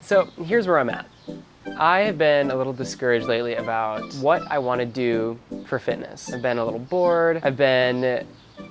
So here's where I'm at. I have been a little discouraged lately about what I want to do for fitness. I've been a little bored. I've been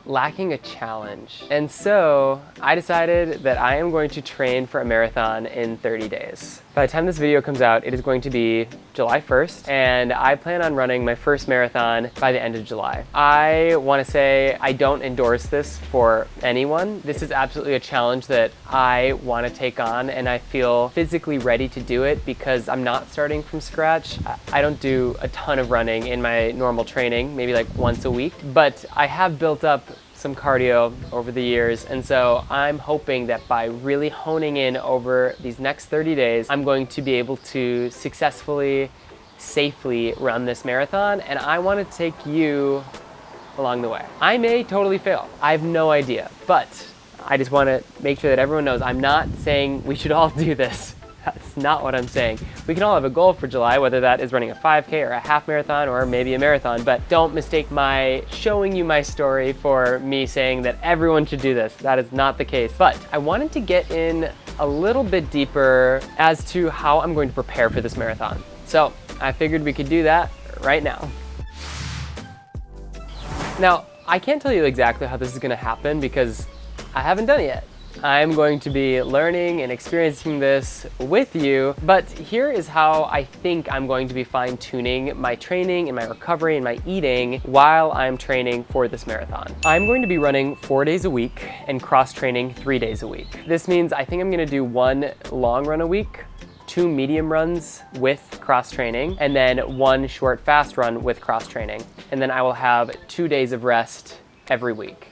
lacking a challenge. And so I decided that I am going to train for a marathon in 30 days. By the time this video comes out, it is going to be July 1st, and I plan on running my first marathon by the end of July. I want to say I don't endorse this for anyone. This is absolutely a challenge that I want to take on, and I feel physically ready to do it because I'm not starting from scratch. I don't do a ton of running in my normal training, maybe like once a week, but I have built up some cardio over the years, and so I'm hoping that by really honing in over these next 30 days, I'm going to be able to successfully, safely run this marathon, and I want to take you along the way. I may totally fail. I have no idea, but I just want to make sure that everyone knows I'm not saying we should all do this. That's not what I'm saying. We can all have a goal for July, whether that is running a 5K or a half marathon or maybe a marathon, but don't mistake my showing you my story for me saying that everyone should do this. That is not the case. But I wanted to get in a little bit deeper as to how I'm going to prepare for this marathon. So I figured we could do that right now. Now, I can't tell you exactly how this is gonna happen because I haven't done it yet. I'm going to be learning and experiencing this with you, but here is how I think I'm going to be fine-tuning my training and my recovery and my eating while I'm training for this marathon. I'm going to be running 4 days a week and cross-training 3 days a week. This means I think I'm gonna do 1 long run a week, 2 medium runs with cross-training, and then 1 short fast run with cross-training. And then I will have 2 days of rest every week.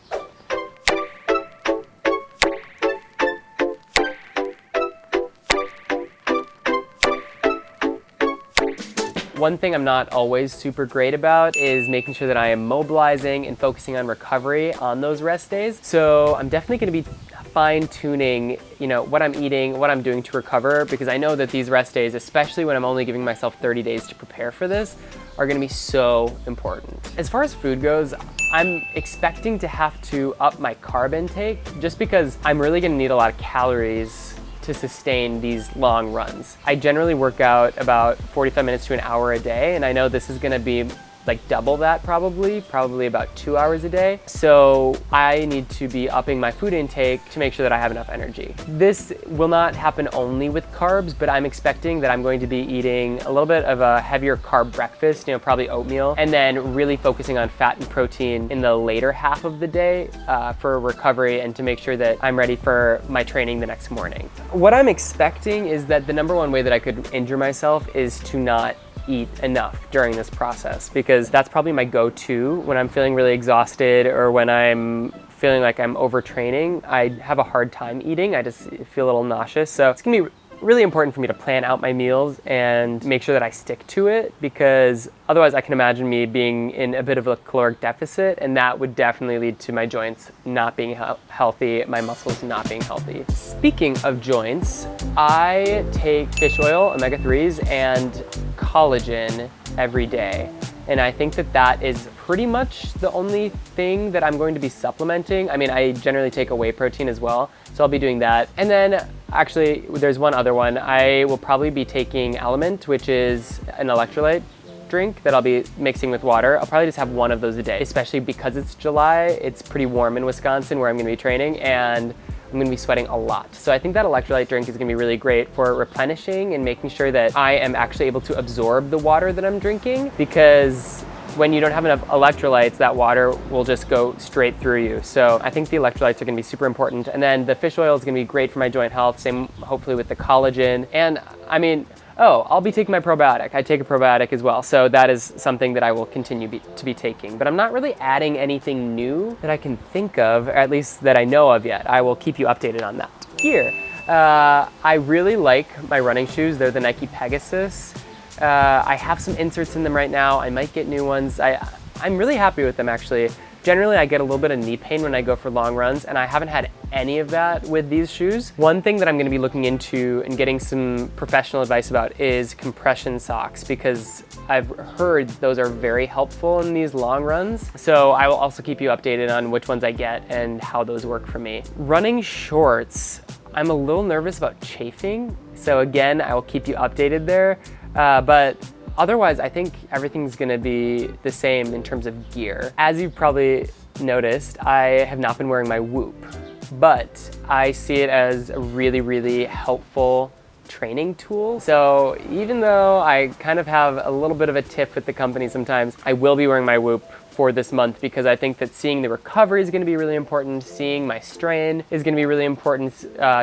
One thing I'm not always super great about is making sure that I am mobilizing and focusing on recovery on those rest days. So I'm definitely going to be fine-tuning, what I'm eating, what I'm doing to recover, because I know that these rest days, especially when I'm only giving myself 30 days to prepare for this, are going to be so important. As far as food goes, I'm expecting to have to up my carb intake just because I'm really going to need a lot of calories to sustain these long runs. I generally work out about 45 minutes to an hour a day, and I know this is gonna be like double that probably about 2 hours a day. So I need to be upping my food intake to make sure that I have enough energy. This will not happen only with carbs, but I'm expecting that I'm going to be eating a little bit of a heavier carb breakfast, probably oatmeal, and then really focusing on fat and protein in the later half of the day for recovery and to make sure that I'm ready for my training the next morning. What I'm expecting is that the #1 way that I could injure myself is to not eat enough during this process, because that's probably my go-to when I'm feeling really exhausted or when I'm feeling like I'm overtraining. I have a hard time eating. I just feel a little nauseous. So it's gonna be really important for me to plan out my meals and make sure that I stick to it, because otherwise I can imagine me being in a bit of a caloric deficit, and that would definitely lead to my joints not being healthy, my muscles not being healthy. Speaking of joints, I take fish oil, omega-3s, and collagen every day. And I think that that is pretty much the only thing that I'm going to be supplementing. I mean, I generally take a whey protein as well, so I'll be doing that. And then actually, there's one other one. I will probably be taking Element, which is an electrolyte drink that I'll be mixing with water. I'll probably just have 1 of those a day, especially because it's July. It's pretty warm in Wisconsin where I'm gonna be training, and I'm gonna be sweating a lot. So I think that electrolyte drink is gonna be really great for replenishing and making sure that I am actually able to absorb the water that I'm drinking, because when you don't have enough electrolytes, that water will just go straight through you. So I think the electrolytes are gonna be super important. And then the fish oil is gonna be great for my joint health, same hopefully with the collagen. And I mean, I'll be taking my probiotic. I take a probiotic as well. So that is something that I will continue to be taking. But I'm not really adding anything new that I can think of, or at least that I know of yet. I will keep you updated on that. Here, I really like my running shoes. They're the Nike Pegasus. I have some inserts in them right now. I might get new ones. I'm really happy with them actually. Generally, I get a little bit of knee pain when I go for long runs, and I haven't had any of that with these shoes. One thing that I'm gonna be looking into and getting some professional advice about is compression socks, because I've heard those are very helpful in these long runs. So I will also keep you updated on which ones I get and how those work for me. Running shorts, I'm a little nervous about chafing. So again, I will keep you updated there. But otherwise, I think everything's gonna be the same in terms of gear. As you've probably noticed, I have not been wearing my Whoop, but I see it as a really, really helpful training tool. So even though I kind of have a little bit of a tiff with the company sometimes, I will be wearing my Whoop for this month because I think that seeing the recovery is going to be really important, seeing my strain is going to be really important,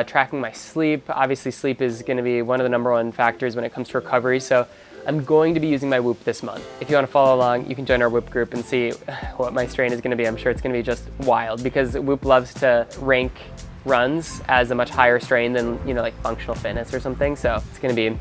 tracking my sleep. Obviously sleep is going to be one of the #1 factors when it comes to recovery. So I'm going to be using my Whoop this month. If you want to follow along, you can join our Whoop group and see what my strain is going to be. I'm sure it's going to be just wild because Whoop loves to rank runs as a much higher strain than, you know, like functional fitness or something. So it's going to be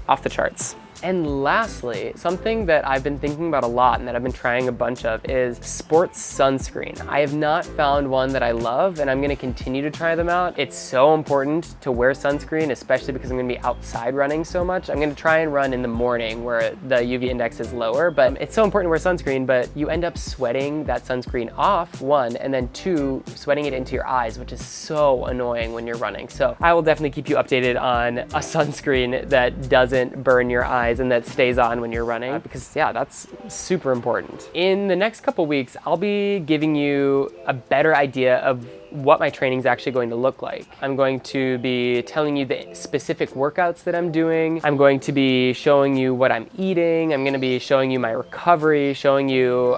off the charts. And lastly, something that I've been thinking about a lot and that I've been trying a bunch of is sports sunscreen. I have not found one that I love, and I'm gonna continue to try them out. It's so important to wear sunscreen, especially because I'm gonna be outside running so much. I'm gonna try and run in the morning where the UV index is lower, but it's so important to wear sunscreen, but you end up sweating that sunscreen off, 1, and then 2, sweating it into your eyes, which is so annoying when you're running. So I will definitely keep you updated on a sunscreen that doesn't burn your eyes and that stays on when you're running, because yeah, that's super important. In the next couple weeks, I'll be giving you a better idea of what my training is actually going to look like. I'm going to be telling you the specific workouts that I'm doing. I'm going to be showing you what I'm eating. I'm going to be showing you my recovery, showing you,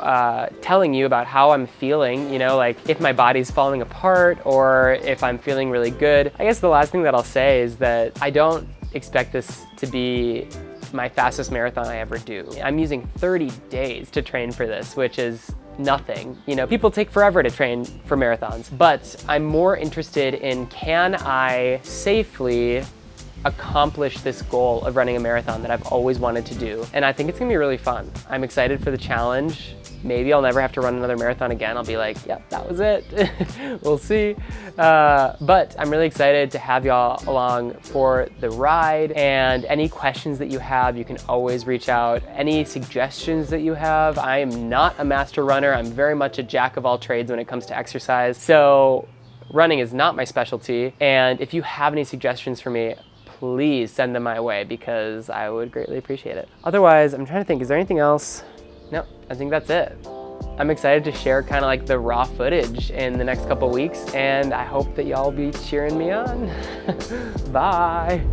telling you about how I'm feeling, you know, like if my body's falling apart or if I'm feeling really good. I guess the last thing that I'll say is that I don't expect this to be my fastest marathon I ever do. I'm using 30 days to train for this, which is nothing. You know, people take forever to train for marathons, but I'm more interested in, can I safely accomplish this goal of running a marathon that I've always wanted to do? And I think it's gonna be really fun. I'm excited for the challenge. Maybe I'll never have to run another marathon again. I'll be like, yep, that was it. We'll see. But I'm really excited to have y'all along for the ride. And any questions that you have, you can always reach out. Any suggestions that you have. I am not a master runner. I'm very much a jack of all trades when it comes to exercise. So running is not my specialty. And if you have any suggestions for me, please send them my way because I would greatly appreciate it. Otherwise, I'm trying to think, is there anything else? No, I think that's it. I'm excited to share kind of like the raw footage in the next couple weeks, and I hope that y'all be cheering me on. Bye.